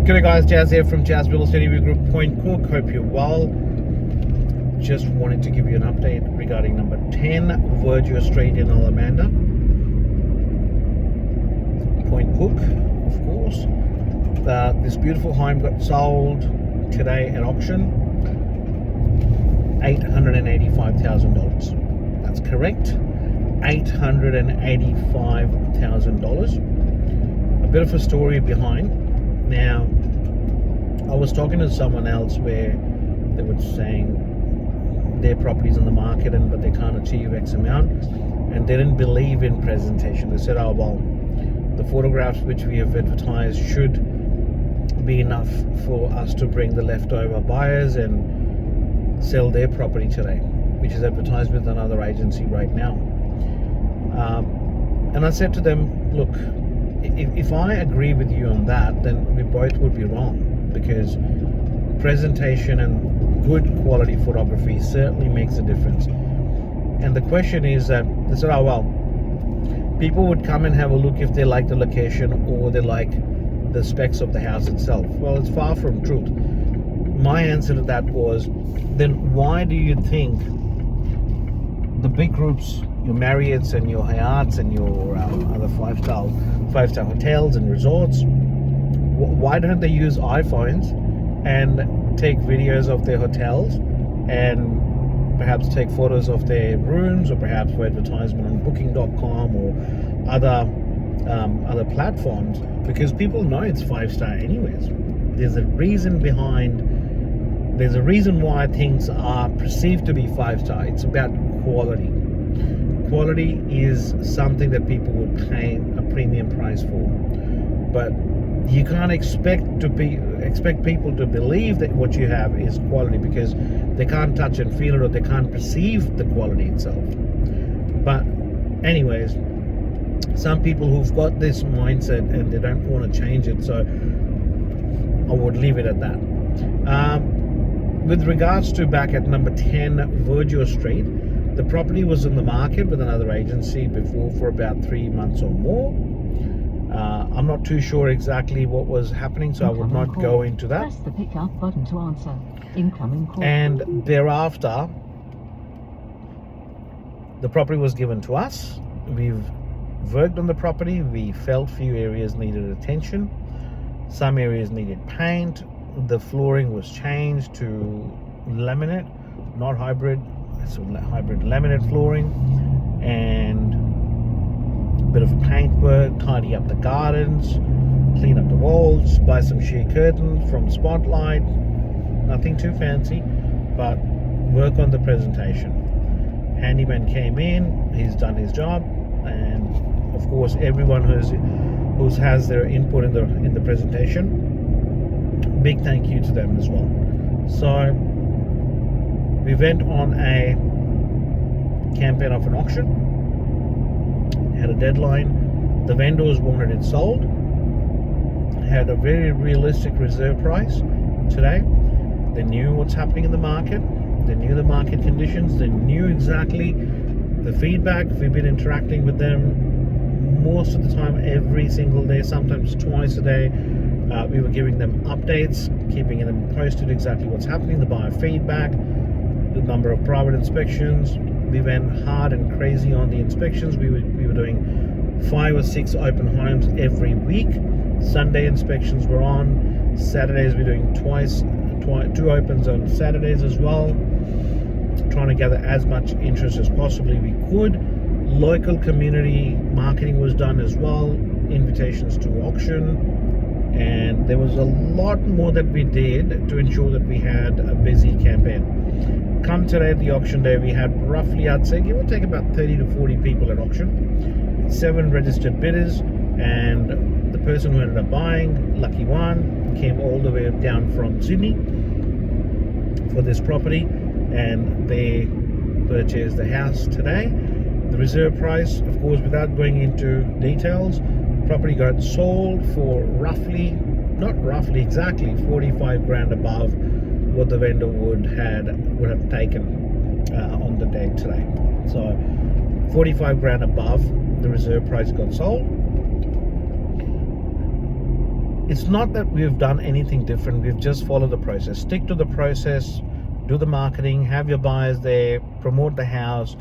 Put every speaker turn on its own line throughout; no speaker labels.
G'day guys, Jazz here from Jazz Real Estate Review Group Point Cook. Hope you're well. Just wanted to give you an update regarding number 10 Verdure Street in Alamanda. Point Cook, of course. This beautiful home got sold today at auction. $885,000. That's correct. $885,000. A bit of a story behind. Now, I was talking to someone else where they were saying their property's on the market but they can't achieve X amount, and they didn't believe in presentation. They said, oh well, the photographs which we have advertised should be enough for us to bring the leftover buyers and sell their property today, which is advertised with another agency right now. And I said to them, look, if I agree with you on that, then we both would be wrong, because presentation and good quality photography certainly makes a difference. And the question is that they said, oh well, people would come and have a look if they like the location or they like the specs of the house itself. Well, it's far from truth. My answer to that was, then why do you think the big groups, your Marriotts and your Hyatts and your other five-star hotels and resorts, why don't they use iPhones and take videos of their hotels and perhaps take photos of their rooms, or perhaps for advertisement on booking.com or other platforms? Because people know it's 5-star anyways. There's a reason why things are perceived to be 5-star. It's about quality. Quality is something that people will pay a premium price for, but you can't expect people to believe that what you have is quality, because they can't touch and feel it, or they can't perceive the quality itself. But anyways, some people who've got this mindset and they don't want to change it, so I would leave it at that. With regards to back at number 10 Verdure Street, the property was in the market with another agency before for about 3 months or more. I'm not too sure exactly what was happening, so I will not go into that.
Press the pick up button to answer. Incoming call.
And thereafter, the property was given to us. We've worked on the property. We felt few areas needed attention. Some areas needed paint. The flooring was changed to laminate, not hybrid. So hybrid laminate flooring, and a bit of paint work, tidy up the gardens, clean up the walls, buy some sheer curtains from Spotlight. Nothing too fancy, but work on the presentation. Handyman came in, he's done his job, and of course everyone who has their input in the presentation, big thank you to them as well. So we went on a campaign of an auction, had a deadline. The vendors wanted it sold, had a very realistic reserve price today. They knew what's happening in the market, they knew the market conditions, they knew exactly the feedback. We've been interacting with them most of the time, every single day, sometimes twice a day. We were giving them updates, keeping them posted exactly what's happening, the buyer feedback, the number of private inspections. We went hard and crazy on the inspections. We were doing 5 or 6 open homes every week. Sunday inspections were on. Saturdays we're doing 2 opens on Saturdays as well, trying to gather as much interest as possibly we could. Local community marketing was done as well, invitations to auction, and there was a lot more that we did to ensure that we had a busy campaign. Come today, the auction day, we had roughly, I'd say, give or take about 30 to 40 people at auction, 7 registered bidders, and the person who ended up buying, lucky one, came all the way down from Sydney for this property, and they purchased the house today. The reserve price, of course, without going into details, property got sold for exactly 45 grand above what the vendor would have taken on the day today. So 45 grand above the reserve price got sold. it's not that we've done anything different. We've just followed the process. Stick to the process, do the marketing, have your buyers there, promote the house,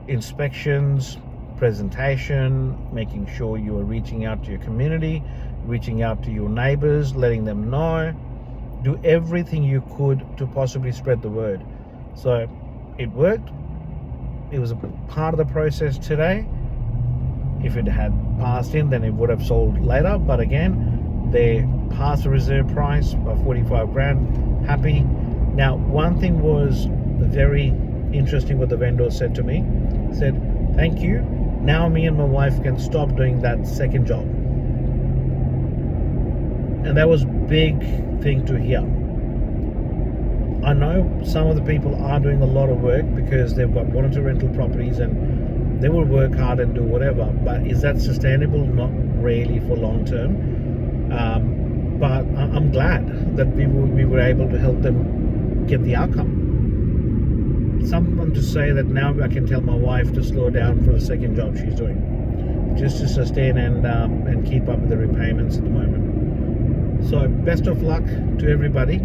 inspections, presentation, making sure you are reaching out to your community, reaching out to your neighbors, letting them know. Do everything you could to possibly spread the word. So it worked. It was a part of the process today. If it had passed in, then it would have sold later. But again, they passed the reserve price by 45 grand. Happy. Now, one thing was very interesting what the vendor said to me. Said, thank you. Now me and my wife can stop doing that second job. And that was a big thing to hear. I know some of the people are doing a lot of work because they've got one or two rental properties and they will work hard and do whatever, but is that sustainable? Not really for long term. But I'm glad that we were able to help them get the outcome. Someone to say that now I can tell my wife to slow down for the second job she's doing, just to sustain and keep up with the repayments at the moment. So best of luck to everybody.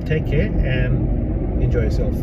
Take care and enjoy yourself.